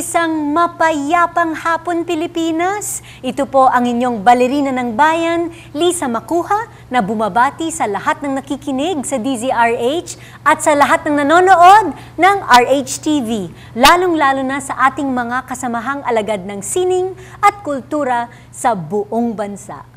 Isang mapayapang hapon Pilipinas. Ito po ang inyong balerina ng bayan, Lisa Makuha, na bumabati sa lahat ng nakikinig sa DZRH at sa lahat ng nanonood ng RHTV, lalong-lalo na sa ating mga kasamahang alagad ng sining at kultura sa buong bansa.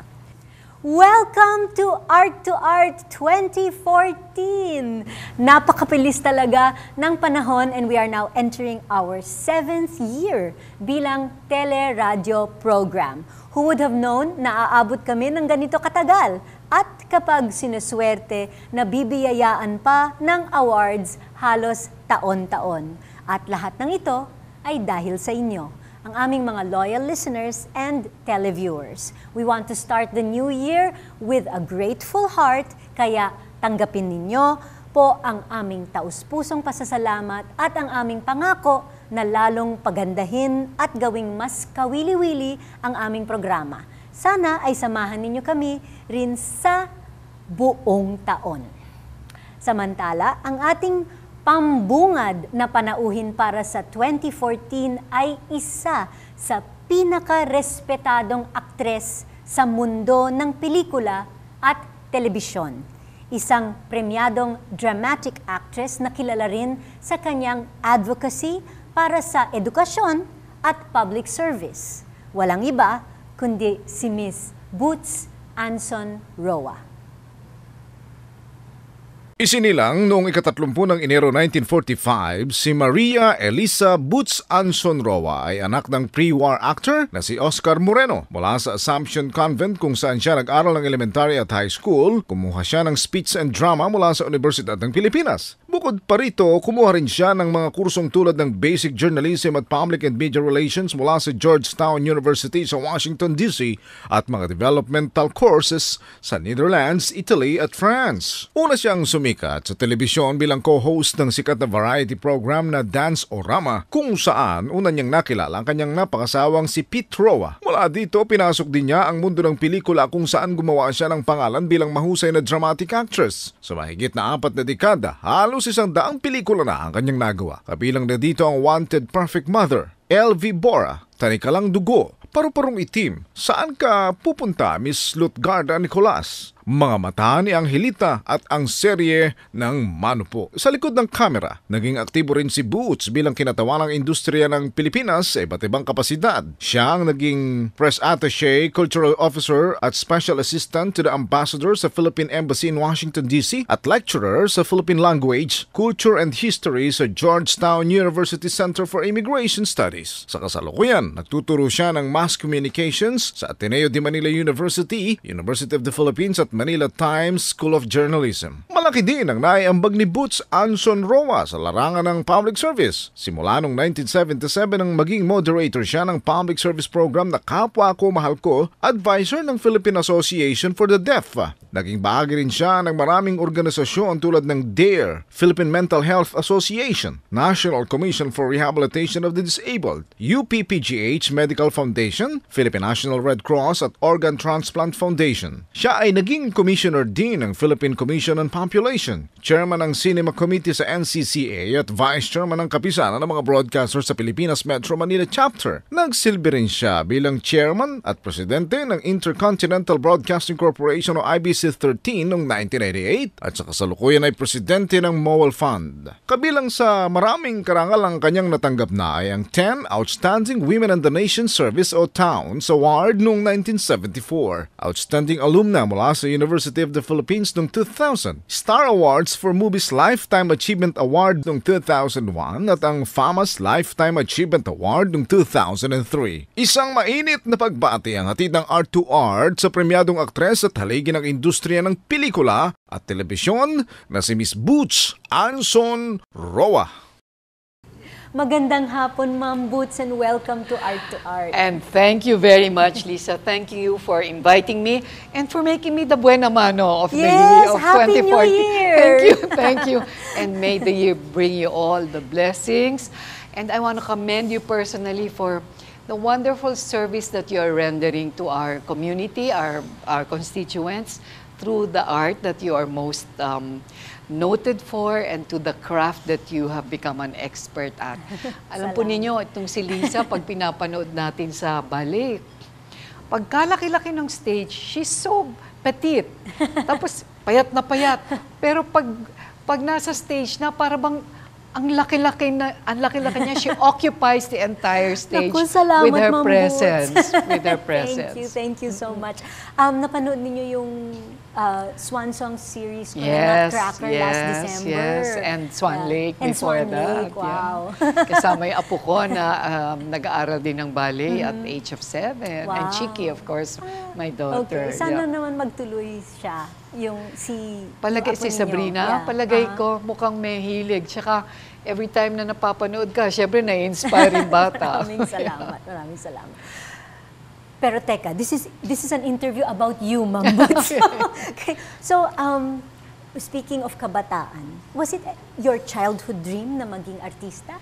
Welcome to Art 2014! Napakabilis talaga ng panahon and we are now entering our 7th year bilang tele-radio program. Who would have known na aabot kami ng ganito katagal? At kapag sinuswerte, nabibiyayaan pa ng awards halos taon-taon. At lahat ng ito ay dahil sa inyo, ang aming mga loyal listeners and televiewers. We want to start the new year with a grateful heart, kaya tanggapin ninyo po ang aming taus-pusong pasasalamat at ang aming pangako na lalong pagandahin at gawing mas kawili-wili ang aming programa. Sana ay samahan ninyo kami rin sa buong taon. Samantala, ang ating pambungad na panauhin para sa 2014 ay isa sa pinaka-respetadong aktres sa mundo ng pelikula at telebisyon. Isang premyadong dramatic actress na kilala rin sa kanyang advocacy para sa edukasyon at public service. Walang iba kundi si Miss Boots Anson Roa. Isinilang noong ika-30 ng Enero 1945, si Maria Elisa Boots Anson Roa ay anak ng pre-war actor na si Oscar Moreno. Mula sa Assumption Convent kung saan siya nag-aral ng elementary at high school, kumuha siya ng speech and drama mula sa Universidad ng Pilipinas. Bukod pa rito, kumuha rin siya ng mga kursong tulad ng Basic Journalism at Public and Media Relations mula sa Georgetown University sa Washington, D.C. at mga developmental courses sa Netherlands, Italy at France. Una siyang sumikat sa telebisyon bilang co-host ng sikat na variety program na Dance Orama, kung saan una niyang nakilala ang kanyang napakasawang si Pete Roa. Mula dito, pinasok din niya ang mundo ng pelikula kung saan gumawa siya ng pangalan bilang mahusay na dramatic actress. Sa mahigit na 4 na dekada, halos 100 pelikula na ang kanyang nagawa. Kabilang na dito ang Wanted Perfect Mother, LV Bora, Tanikalang Dugo, Paru-Parong Itim, Saan Ka Pupunta, Miss Lutgarda Nicolas, Mga Mata ni Angelita at ang serye ng Manupo. Sa likod ng kamera, naging aktibo rin si Boots bilang kinatawang industriya ng Pilipinas sa iba't ibang kapasidad. Siya ang naging press attaché, cultural officer at special assistant to the ambassador sa Philippine Embassy in Washington, D.C. at lecturer sa Philippine Language, Culture and History sa Georgetown University Center for Immigration Studies. Sa kasalukuyan, nagtuturo siya ng Mass Communications sa Ateneo de Manila University, University of the Philippines at Manila Times School of Journalism. Malaki din ang naiambag ni Boots Anson Roa sa larangan ng public service. Simula noong 1977 nang maging moderator siya ng public service program na Kapwa Ko Mahal Ko, advisor ng Philippine Association for the Deaf. Naging bahagi rin siya ng maraming organisasyon tulad ng DARE, Philippine Mental Health Association, National Commission for Rehabilitation of the Disabled, UPPGH Medical Foundation, Philippine National Red Cross at Organ Transplant Foundation. Siya ay naging commissioner din ng Philippine Commission on Population, chairman ng Cinema Committee sa NCCA at vice chairman ng kapisanan ng mga broadcasters sa Pilipinas Metro Manila Chapter. Nagsilbi rin siya bilang chairman at presidente ng Intercontinental Broadcasting Corporation o IBC-13 noong 1988 at sa kasalukuyan ay presidente ng MOAL Fund. Kabilang sa maraming karangal ang kanyang natanggap na ay ang 10 Outstanding Women in the Nation Service o Towns Award noong 1974, Outstanding Alumna mula sa University of the Philippines noong 2000, Star Awards for Movies Lifetime Achievement Award noong 2001 at ang FAMAS Lifetime Achievement Award noong 2003. Isang mainit na pagbati ang hatid ng Art to Art sa premyadong aktres at haligi ng industriya ng pelikula at telebisyon na si Miss Boots Anson Roa. Magandang hapon, Ma'am Boots, and welcome to Art to Art. And thank you very much, Lisa. Thank you for inviting me and for making me the buena mano of the year of Happy 2014. New Year! Thank you. And may the year bring you all the blessings. And I want to commend you personally for the wonderful service that you are rendering to our community, our constituents. through the art that you are most noted for and to the craft that you have become an expert at. Alam po ninyo, itong si Lisa, pag pinapanood natin sa ballet, pagkalaki-laki ng stage, she's so petite. Tapos, payat na payat. Pero pag nasa stage na, para bang ang laki-laki niya, she occupies the entire stage Naku, salamat, with her Ma'am presence. Boots. With her presence. Thank you so much. Napanood ninyo yung Swan Song series ko na Nutcracker last December. Yes, and Swan Lake and before Swan that. Lake, wow. Yeah. Kasama yung apo ko na nag-aaral din ng ballet at age of 7. Wow. And Chiki, of course, my daughter. Okay, sana Yeah. naman magtuloy siya. Yung Palagay yung apo si ninyo. Sabrina, Yeah. palagay ko mukhang may hilig. Tsaka every time na napapanood ka, syempre na-inspire yung bata. Maraming salamat. Maraming salamat. Pero teka, this is an interview about you, Ma'am Boots. Okay. So, speaking of kabataan, was it your childhood dream na maging artista?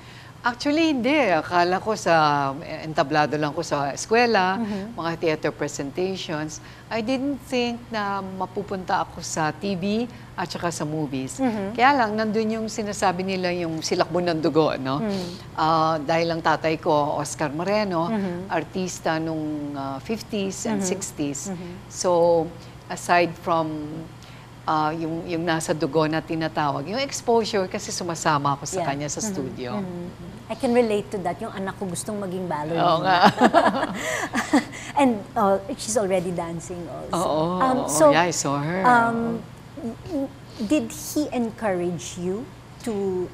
Actually, hindi. Akala ko entablado lang ko sa eskwela, mga theater presentations. I didn't think na mapupunta ako sa TV at saka sa movies. Kaya lang, nandun yung sinasabi nila yung silakbo ng dugo, no? Dahil ang tatay ko, Oscar Moreno, artista nung 50s and 60s. So, aside from yung nasa dugo na tinatawag, yung exposure kasi sumasama ako sa kanya sa studio. I can relate to that. Yung anak ko gustong maging ballerina. Oo nga. And she's already dancing also. So, yeah, I saw her. Did he encourage you to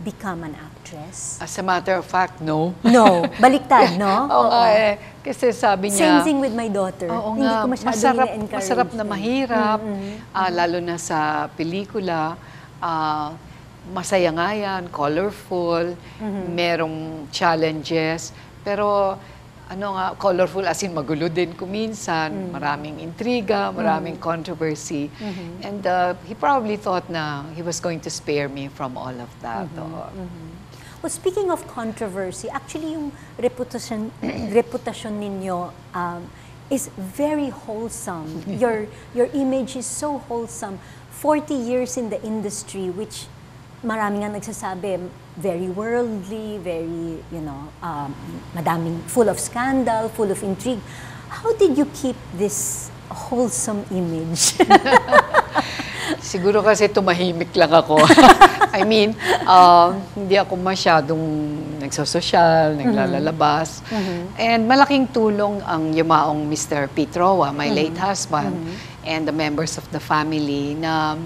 become an actress? As a matter of fact, no. No. Baliktad, no? Oo nga eh. Kasi sabi niya... Same thing with my daughter. Oo Hindi nga, ko masyadong ina-encourage. masarap na mahirap, lalo na sa pelikula. Masaya nga yan, colorful, merong challenges, pero colorful as in magulo din kuminsan, maraming intriga, maraming controversy. And he probably thought na he was going to spare me from all of that. Well, speaking of controversy, actually yung reputasyon ninyo is very wholesome. Your image is so wholesome. 40 years in the industry, which marami nga nagsasabi, very worldly, very, madaming, full of scandal, full of intrigue. How did you keep this wholesome image? Siguro kasi tumahimik lang ako. I mean, hindi ako masyadong nagsososyal, naglalalabas. And malaking tulong ang yumaong Mr. Pete Roa, my late husband, and the members of the family na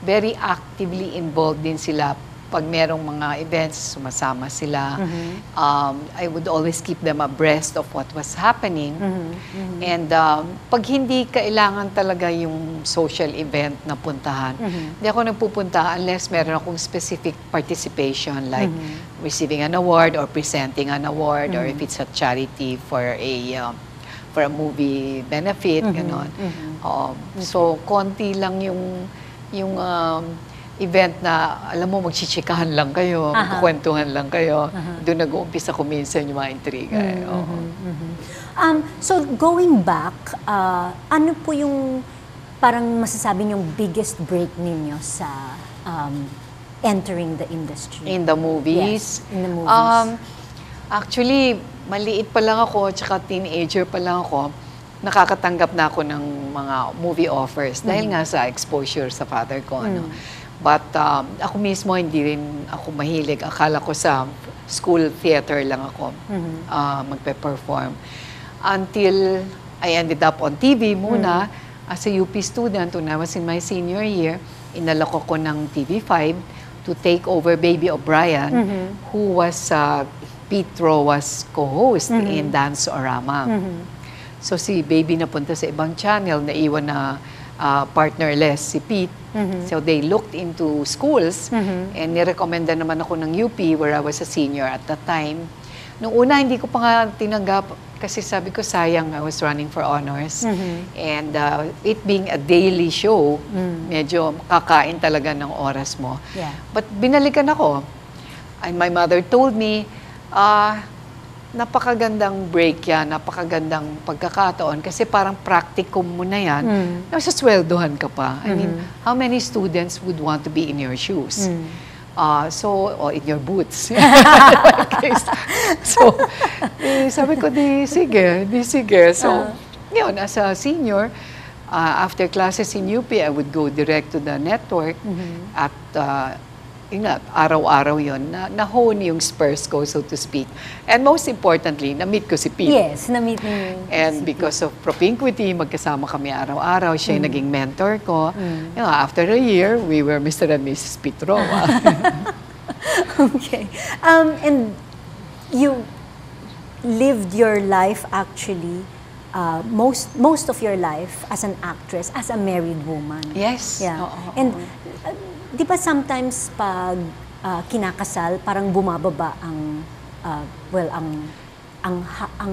very actively involved din sila. Pag merong mga events, sumasama sila. I would always keep them abreast of what was happening. And pag hindi kailangan talaga yung social event na puntahan, hindi ako nagpupunta unless meron akong specific participation like receiving an award or presenting an award or if it's a charity for a movie benefit, ganon. So, konti lang yung event na, alam mo, magchichikahan lang kayo, magkukwentuhan lang kayo. Doon nag-uumpisa kuminsan yung mga intriga. So, going back, ano po yung parang masasabi niyong biggest break ninyo sa entering the industry? In the movies? Yes, in the movies. Actually, maliit pa lang ako, tsaka teenager pa lang ako, nakakatanggap na ako ng mga movie offers dahil nga sa exposure sa father ko. But ako mismo, hindi rin ako mahilig. Akala ko sa school theater lang ako magpe-perform. Until I ended up on TV muna as a UP student when I was in my senior year. Inalok ako ng TV5 to take over Baby O'Brien, who was Pete Roa's co-host in Dance-O-Rama. So si Baby napunta sa ibang channel, naiwan na partnerless si Pete. So they looked into schools and nirekomenda naman ako ng UP where I was a senior at that time. Nung una, hindi ko pa nga tinanggap kasi sabi ko sayang, I was running for honors. And it being a daily show, medyo kakain talaga ng oras mo. Yeah. But binalikan ako. And my mother told me, napakagandang break yan, napakagandang pagkakataon kasi parang practicum mo na yan, nasasweldohan ka pa. I mean, how many students would want to be in your shoes? Or in your boots. So, sabi ko, di sige. So, yun, as a senior, after classes in UP, I would go direct to the network at araw-araw yun, na-hone yung spurs ko, so to speak. And most importantly, na-meet ko si Pete. Yes, na-meet niyo. And because of Propinquity, magkasama kami araw-araw. Siya yung naging mentor ko. You know, after a year, we were Mr. and Mrs. Pete Roa. Okay. And you lived your life actually, most of your life as an actress, as a married woman. Yes. Yeah. And di ba sometimes pag kinakasal, parang bumababa ang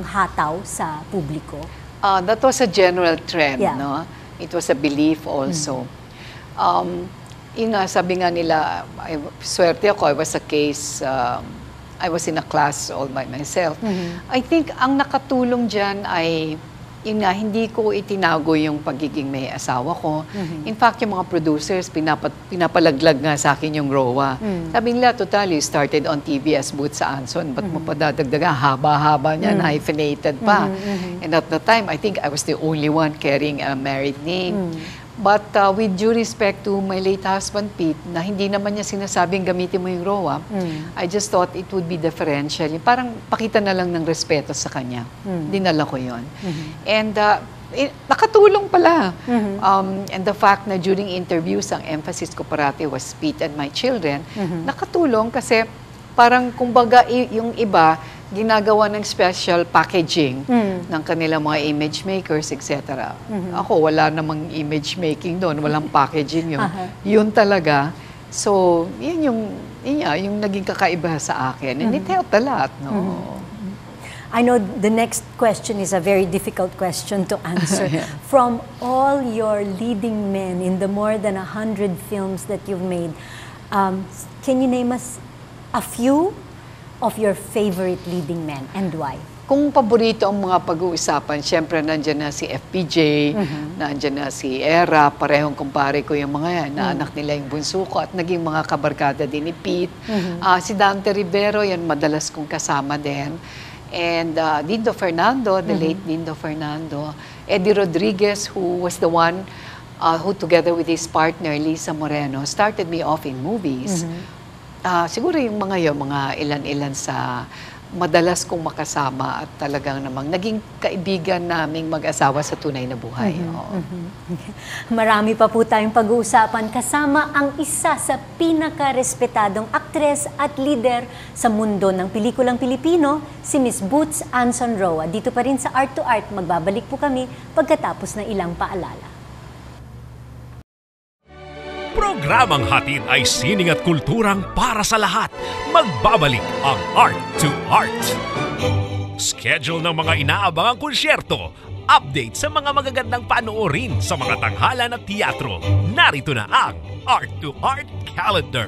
hataw sa publiko? That was a general trend, Yeah. no? It was a belief also. Sabi nga nila, swerte ako, I was a case, I was in a class all by myself. I think ang nakatulong dyan ay, hindi ko itinago yung pagiging may asawa ko. In fact, yung mga producers, pinapalaglag nga sa akin yung Roa. Sabi nila, totally, started on TV as Boots Anson, ba't mo pa dadagdagan? Haba-haba niya, hyphenated pa. And at the time, I think I was the only one carrying a married name. But with due respect to my late husband, Pete, na hindi naman niya sinasabing gamitin mo yung Roa, I just thought it would be differential. Parang pakita na lang ng respeto sa kanya. Dinala ko yon. And nakatulong pala. And the fact na during interviews, ang emphasis ko parati was Pete and my children, nakatulong kasi parang kumbaga yung iba, ginagawa ng special packaging ng kanilang mga image makers, etc. Ako, wala namang image making doon, walang packaging yun. Yun talaga. So, yun yung naging kakaiba sa akin. And it helped a lot, no? I know the next question is a very difficult question to answer. From all your leading men in the more than 100 films that you've made, can you name us a few of your favorite leading men and why? Kung paborito ang mga pag-uusapan, syempre nandiyan na si FPJ, nandiyan na si Era, parehong kumpare ko yung mga yan, na anak nila yung bunso ko at naging mga kabarkada din ni Pete. Si Dante Rivero, yan madalas kong kasama din. And Dindo Fernando, the late Dindo Fernando. Eddie Rodriguez, who was the one who together with his partner, Lisa Moreno, started me off in movies. Siguro yung mga ilan-ilan sa madalas kong makasama at talagang namang naging kaibigan naming mag-asawa sa tunay na buhay. Marami pa po tayong pag-uusapan kasama ang isa sa pinaka-respetadong aktres at lider sa mundo ng pelikulang Pilipino, si Miss Boots Anson Roa. Dito pa rin sa Art to Art, magbabalik po kami pagkatapos ng ilang paalala. Programang hatid ay sining at kulturang para sa lahat. Magbabalik ang Art to Art. Schedule ng mga inaabangang konsyerto. Update sa mga magagandang panoorin sa mga tanghalan at teatro. Narito na ang Art to Art Calendar.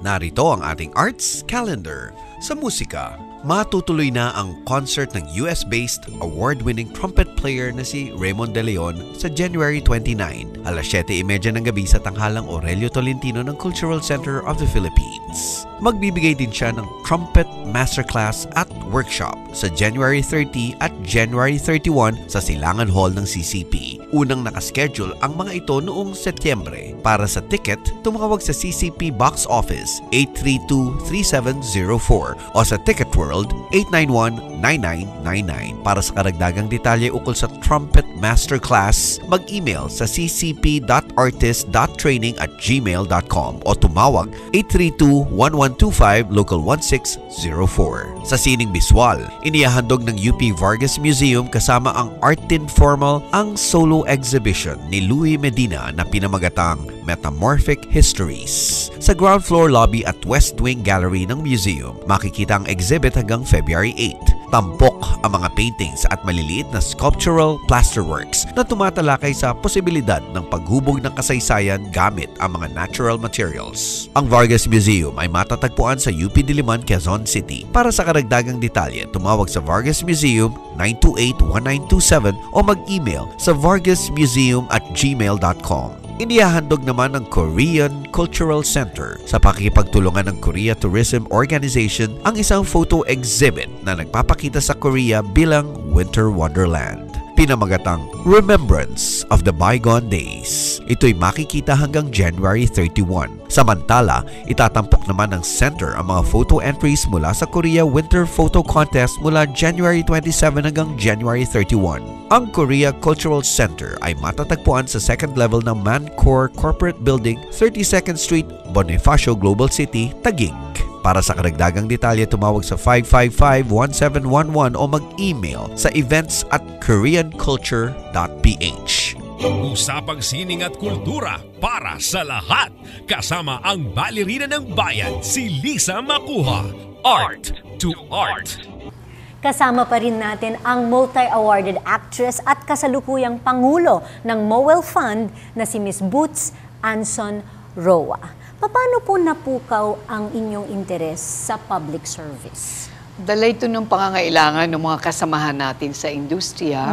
Narito ang ating Arts Calendar. Sa musika, matutuloy na ang concert ng US-based award-winning trumpet player na si Raymond De Leon sa January 29, alas 7:30 ng gabi sa tanghalang Aurelio Tolentino ng Cultural Center of the Philippines. Magbibigay din siya ng trumpet masterclass at workshop sa January 30 at January 31 sa Silangan Hall ng CCP. Unang nakaschedule ang mga ito noong Setyembre. Para sa ticket, tumawag sa CCP Box Office 832-3704 o sa Ticket World 891-9999. Para sa karagdagang detalye ukol sa trumpet masterclass, mag-email sa ccp.artist.training@gmail.com o tumawag 832-1125 Local 1604. Sa sining biswal, inihahandog ng UP Vargas Museum kasama ang Artin Formal ang solo exhibition ni Louie Medina na pinamagatang Metamorphic Histories. Sa ground floor lobby at West Wing Gallery ng museum, makikita ang exhibit hanggang February 8. Tampok ang mga paintings at maliliit na sculptural plasterworks na tumatalakay sa posibilidad ng paghubog ng kasaysayan gamit ang mga natural materials. Ang Vargas Museum ay matatagpuan sa UP Diliman, Quezon City. Para sa karagdagang detalye, tumawag sa Vargas Museum 928-1927 o mag-email sa vargasmuseum@gmail.com. Inihahandog naman ng Korean Cultural Center sa pakikipagtulungan ng Korea Tourism Organization ang isang photo exhibit na nagpapakita sa Korea bilang Winter Wonderland. Pinamagatang Remembrance of the Bygone Days. Ito'y makikita hanggang January 31. Samantala, itatampok naman ng center ang mga photo entries mula sa Korea Winter Photo Contest mula January 27 hanggang January 31. Ang Korea Cultural Center ay matatagpuan sa second level ng Mancor Corporate Building, 32nd Street, Bonifacio, Global City, Taguig. Para sa karagdagang detalye, tumawag sa 555-1711 o mag-email sa events@koreanculture.ph. Usapang sining at kultura para sa lahat. Kasama ang balerina ng bayan, si Lisa Makuha. Art to Art. Kasama pa rin natin ang multi-awarded actress at kasalukuyang pangulo ng MOEL Fund na si Miss Boots Anson Roa. Paano po napukaw ang inyong interes sa public service? Dala ito ng pangangailangan ng mga kasamahan natin sa industriya.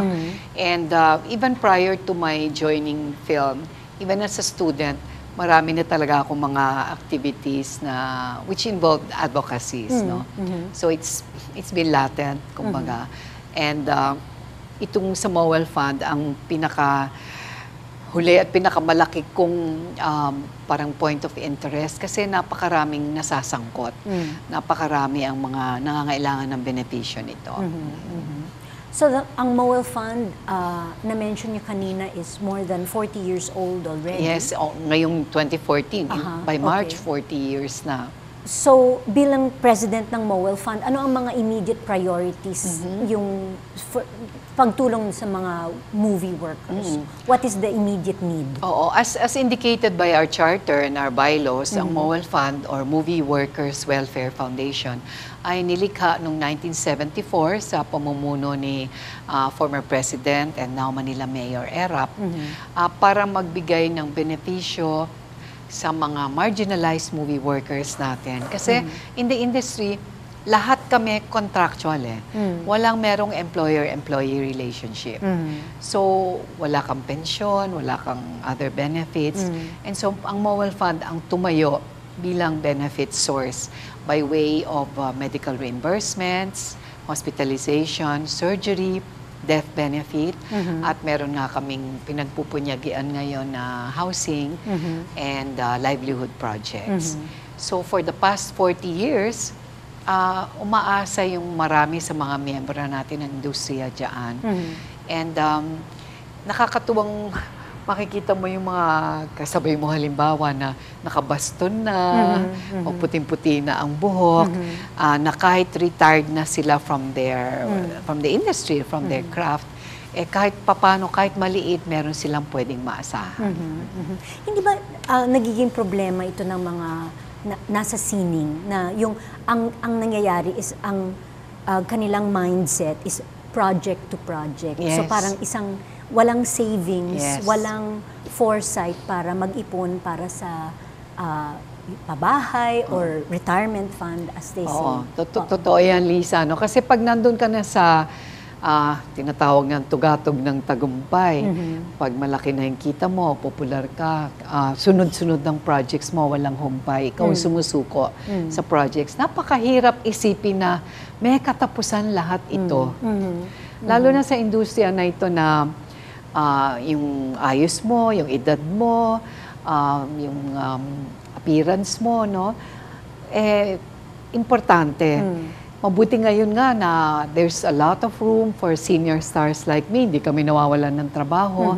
And even prior to my joining film, even as a student, marami na talaga akong mga activities na which involved advocacies, no? So it's been latent, kumbaga. And itong sa MOEL Fund, ang huli at pinakamalaki kong parang point of interest kasi napakaraming nasasangkot. Napakarami ang mga nangangailangan ng benepisyo nito. So ang MOEL Fund, na-mention niyo kanina, is more than 40 years old already? Yes, ngayong 2014. By March, 40 years na. So, bilang president ng MOEL Fund, ano ang mga immediate priorities yung pagtulong sa mga movie workers? What is the immediate need? Oo, as indicated by our charter and our bylaws, ang MOEL Fund or Movie Workers Welfare Foundation ay nilikha noong 1974 sa pamumuno ni former President and now Manila Mayor Erap para magbigay ng benepisyo sa mga marginalized movie workers natin. Kasi in the industry, lahat kami contractual eh. Walang merong employer-employee relationship. So, wala kang pensyon, wala kang other benefits. And so, ang MOEL Fund ang tumayo bilang benefit source by way of medical reimbursements, hospitalization, surgery, death benefit, at meron nga kaming pinagpupunyagian ngayon na housing and livelihood projects. So for the past 40 years, umaasa yung marami sa mga miyembro natin ng industriya dyan. And nakakatuwang makikita mo yung mga kasabay mo halimbawa na nakabaston na, o puting-puti na ang buhok, na kahit retired na sila from the industry, from their craft, kahit papano, kahit maliit, meron silang pwedeng maasahan. Hindi ba nagiging problema ito ng mga nasa sining na yung ang nangyayari is ang kanilang mindset is project to project. Yes. So parang walang savings, Yes. walang foresight para mag-ipon para sa pabahay or retirement fund, as they say. Oo, totoo yan, Lisa. No? Kasi pag nandun ka na sa tinatawag ng tugatog ng tagumpay, pag malaki na yung kita mo, popular ka, sunod-sunod ng projects mo, walang humpay, ikaw sumusuko sa projects. Napakahirap isipin na may katapusan lahat ito. Lalo na sa industriya na ito na yung ayos mo, yung edad mo, yung appearance mo, no? Importante. Mabuti ngayon nga na there's a lot of room for senior stars like me. Hindi kami nawawalan ng trabaho.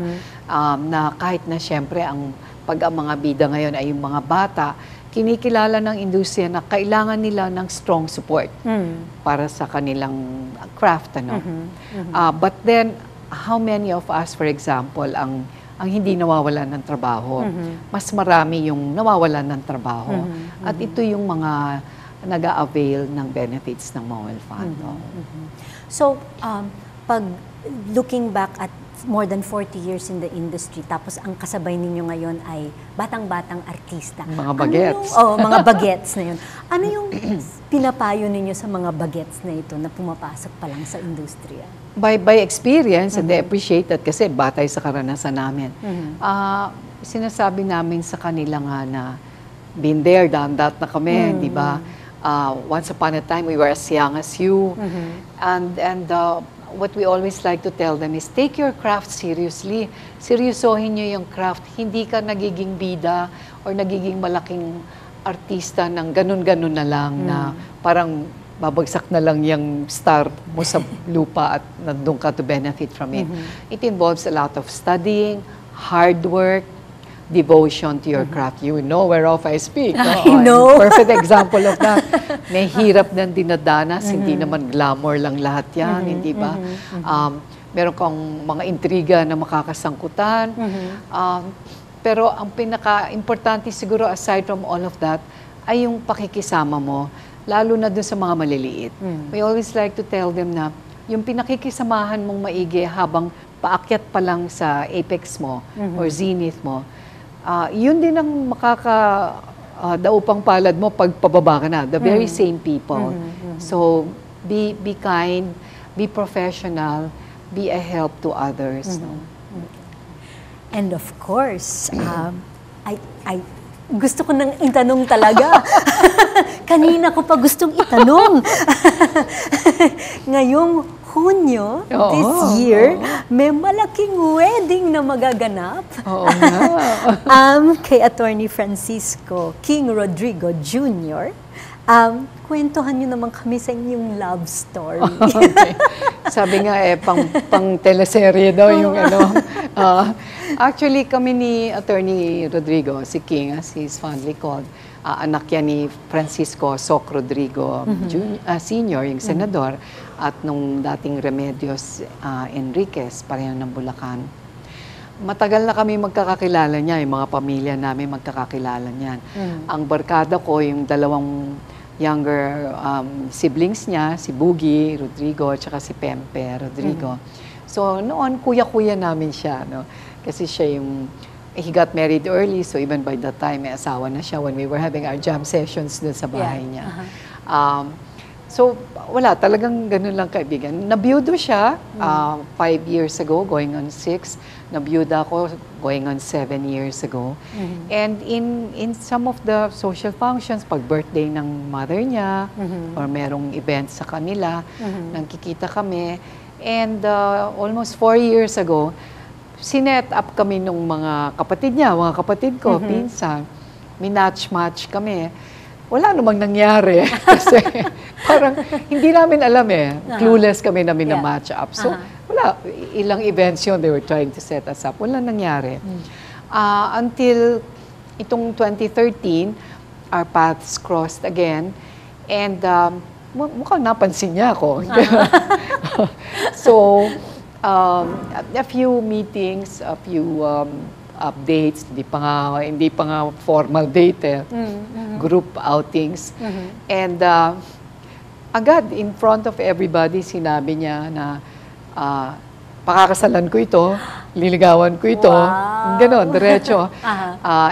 Na kahit na siyempre ang mga bida ngayon ay yung mga bata, kinikilala ng industriya na kailangan nila ng strong support para sa kanilang craft. Ano? But then, how many of us, for example, ang hindi nawawalan ng trabaho? Mas marami yung nawawalan ng trabaho. At ito yung mga nag-a-avail ng benefits ng MOEL Fund. So, pag looking back at more than 40 years in the industry, tapos ang kasabay ninyo ngayon ay batang-batang artista. Mga bagets. Mga bagets na yun. Ano yung pinapayo ninyo sa mga bagets na ito na pumapasok pa lang sa industriya? By experience, and they appreciate that kasi batay sa karanasan namin. Sinasabi namin sa kanila nga na been there, done that na kami, di ba? Once upon a time, we were as young as you. And what we always like to tell them is take your craft seriously. Seryosohin nyo yung craft. Hindi ka nagiging bida or nagiging malaking artista ng ganun-ganun na lang na parang babagsak na lang yung star mo sa lupa at nandun ka to benefit from it. It involves a lot of studying, hard work, devotion to your craft. You know whereof I speak. I know. Perfect example of that. May hirap ng dinadanas, hindi naman glamour lang lahat yan, hindi ba? Meron kang mga intriga na makakasangkutan. Pero ang pinaka-importante siguro aside from all of that, ay yung pakikisama mo, lalo na dun sa mga maliliit. We always like to tell them na yung pinakikisamahan mong maigi habang paakyat pa lang sa apex mo or zenith mo, yun din ang daupang palad mo pag pababa ka na. The very same people. So, be kind, be professional, be a help to others. No? And of course, I gusto ko nang itanong talaga. Kanina ko pa gustong itanong. Ngayong Hunyo, this year, may malaking wedding na magaganap. Oo nga. Kay Attorney Francisco King Rodrigo Jr. Kwentuhan niyo naman kami sa inyong love story. Okay. Sabi nga pang teleserye daw yung ano. Actually, kami ni Attorney Rodrigo, si King, as he's fondly called, anak yan ni Francisco Soc Rodrigo Sr., yung senador, at nung dating Remedios Enriquez, pareho ng Bulacan. Matagal na kami magkakakilala niya, yung mga pamilya namin magkakakilala niyan. Ang barkada ko, yung dalawang younger siblings niya, si Boogie Rodrigo at saka si Pempe Rodrigo. So noon, kuya-kuya namin siya. No? Kasi siya yung, he got married early, so even by that time, may asawa na siya when we were having our jam sessions dun sa bahay niya. So, wala, talagang ganun lang kaibigan. Nabiyudo siya 5 years ago, going on 6. Nabiyuda ako going on 7 years ago. And in some of the social functions, pag birthday ng mother niya, or merong event sa kanila, nagkikita kami. And almost 4 years ago, sinet up kami nung mga kapatid niya, mga kapatid ko, pinsan. Minatch-match kami. Wala namang nangyari. Kasi parang hindi namin alam Clueless kami na mina-match up. So, wala. Ilang events yun, they were trying to set us up. Wala nangyari. Until itong 2013, our paths crossed again. And mukhang napansin niya ako. So, a few meetings, a few updates, hindi pa nga formal date, group outings. And agad, in front of everybody, sinabi niya na pakakasalan ko ito, liligawan ko ito, ganon, diretso.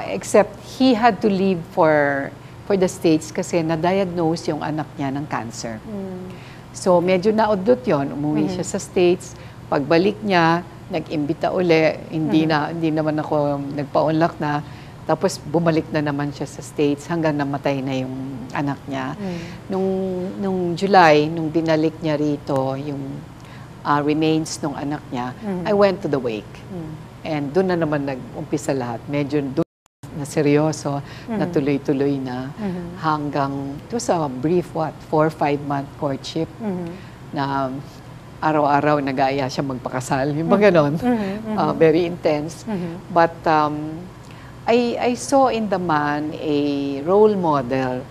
Except he had to leave for the States kasi na-diagnose yung anak niya ng cancer. So medyo naudlot yun, umuwi siya sa States, pagbalik niya, nag-imbita uli, hindi naman ako nagpa-unlock na. Tapos bumalik na naman siya sa States hanggang namatay na yung anak niya. Nung July, nung binalik niya rito yung remains ng anak niya, I went to the wake. And doon na naman nag-umpisa lahat. Medyo doon na seryoso, na tuloy-tuloy na hanggang, it was a brief 4-5 month courtship na araw-araw nag-aaya siya magpakasal. Yung mga ganon. Very intense. But I saw in the man a role model.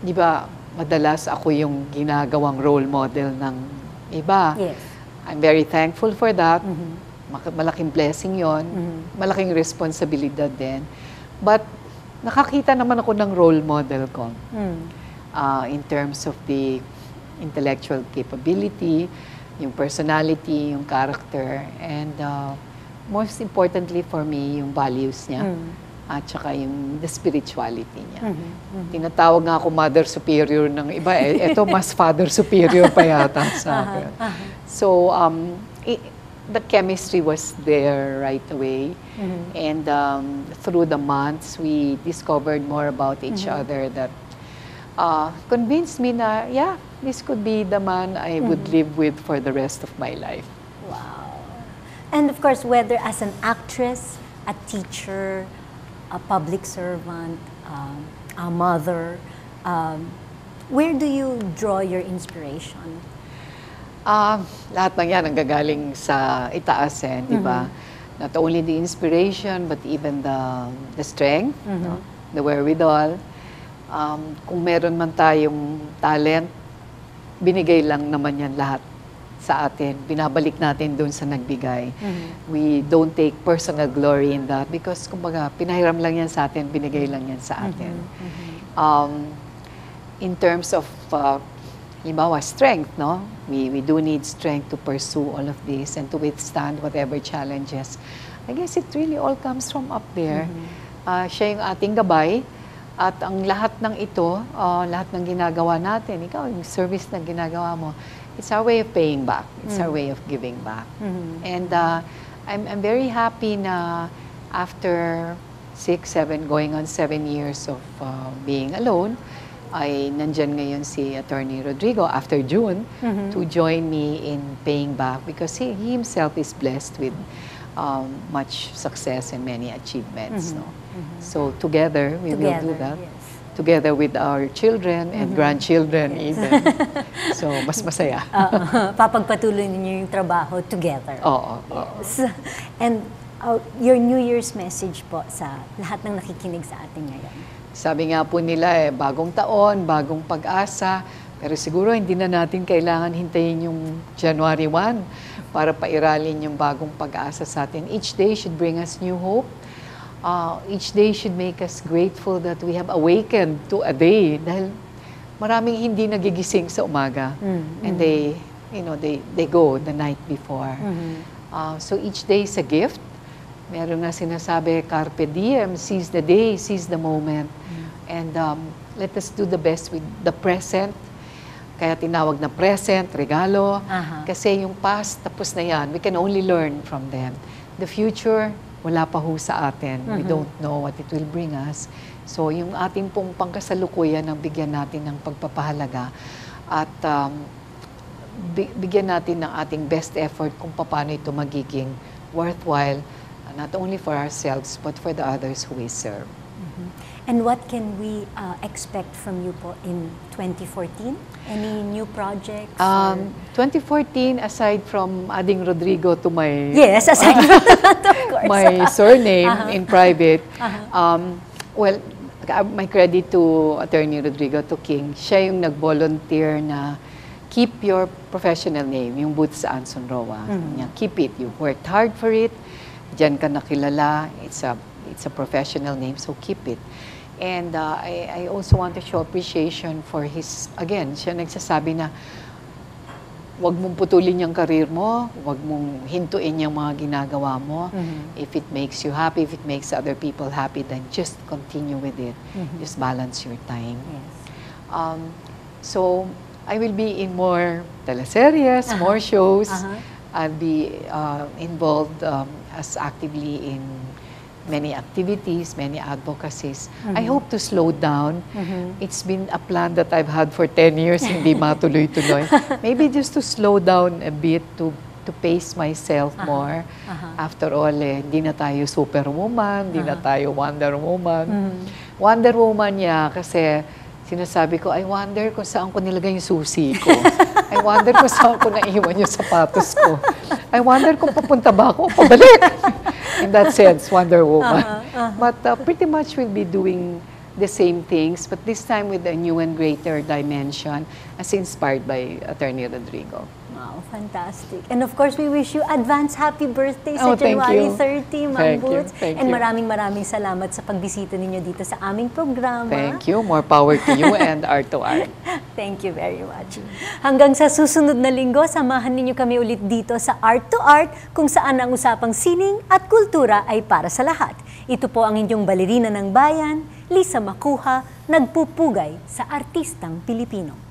Di ba, madalas ako yung ginagawang role model ng iba. Yes. I'm very thankful for that. Malaking blessing yon, malaking responsibilidad din. But nakakita naman ako ng role model ko in terms of the intellectual capability, yung personality, yung character, and most importantly for me, yung values niya. At saka yung the spirituality niya. Tinatawag nga ako Mother Superior ng iba. Ito mas Father Superior pa yata sa akin. So, the chemistry was there right away. And through the months, we discovered more about each other that convinced me na, yeah, this could be the man I would live with for the rest of my life. Wow. And of course, whether as an actress, a teacher, a public servant, a mother, where do you draw your inspiration? Lahat ng yan ang gagaling sa itaas, di ba? Not only the inspiration, but even the strength, no? The wherewithal. Kung meron man tayong talent, binigay lang naman yan lahat sa atin. Binabalik natin doon sa nagbigay. We don't take personal glory in that because, kumbaga, pinahiram lang yan sa atin, binigay lang yan sa atin. In terms of, halimbawa, strength, no? We do need strength to pursue all of this and to withstand whatever challenges. I guess it really all comes from up there. Siya yung ating gabay. At ang lahat ng ito, lahat ng ginagawa natin, ikaw, yung service na ginagawa mo, it's our way of paying back. It's our way of giving back. And I'm very happy na after 6, 7, going on 7 years of being alone, ay nandyan ngayon si Attorney Rodrigo after June to join me in paying back because he himself is blessed with much success and many achievements. No? So together, we will do that. Yes. Together with our children and grandchildren even. So, mas masaya. Papagpatuloy ninyo yung trabaho together. Oo. Yes. And your New Year's message po sa lahat ng nakikinig sa atin ngayon. Sabi nga po nila bagong taon, bagong pag-asa, pero siguro hindi na natin kailangan hintayin yung January 1 para pairalin yung bagong pag-asa sa atin. Each day should bring us new hope. Each day should make us grateful that we have awakened to a day dahil maraming hindi nagigising sa umaga and they go the night before. So each day is a gift. Meron nga sinasabi, carpe diem, seize the day, seize the moment. And let us do the best with the present. Kaya tinawag na present, regalo. Kasi yung past, tapos na yan. We can only learn from them. The future, wala pa ho sa atin. We don't know what it will bring us. So, yung ating pong pangkasalukuyan ang bigyan natin ng pagpapahalaga at bigyan natin ng ating best effort kung paano ito magiging worthwhile, not only for ourselves, but for the others who we serve. And what can we expect from you po in 2014? Any new projects? 2014, aside from adding Rodrigo to my Yes, aside from that, of course. my surname in private, well, my credit to Attorney Rodrigo to King. Siya yung nag-volunteer na keep your professional name, yung Boots Anson Roa. Keep it. You worked hard for it. Diyan ka nakilala. It's a professional name, so keep it. And I also want to show appreciation for his, again, siya nagsasabi na wag mong putulin yung career mo, wag mong hintuin yung mga ginagawa mo. If it makes you happy, if it makes other people happy, then just continue with it. Just balance your time. Yes. So, I will be in more teleseries, more shows. I'll be involved as actively in many activities, many advocacies. I hope to slow down. It's been a plan that I've had for 10 years, hindi matuloy-tuloy. Maybe just to slow down a bit, to pace myself more. After all, hindi na tayo superwoman, hindi na tayo Wonder Woman. Wonder Woman niya kasi sinasabi ko, I wonder kung saan ko nilagay yung susi ko. I wonder kung saan ko naiwan yung sapatos ko. I wonder kung papunta ba ako o pabalik. In that sense, Wonder Woman. But pretty much we'll be doing the same things, but this time with a new and greater dimension as inspired by Attorney Rodrigo. Wow, fantastic. And of course, we wish you advance happy birthday sa Oh, thank January you. 30, Ma'am Thank you, Boots. thank And you. maraming salamat sa pagbisita ninyo dito sa aming programa. Thank you. More power to you and Art to Art. Thank you very much. Hanggang sa susunod na linggo, samahan ninyo kami ulit dito sa Art to Art, kung saan ang usapang sining at kultura ay para sa lahat. Ito po ang inyong balerina ng bayan, Lisa Macuja, nagpupugay sa artistang Pilipino.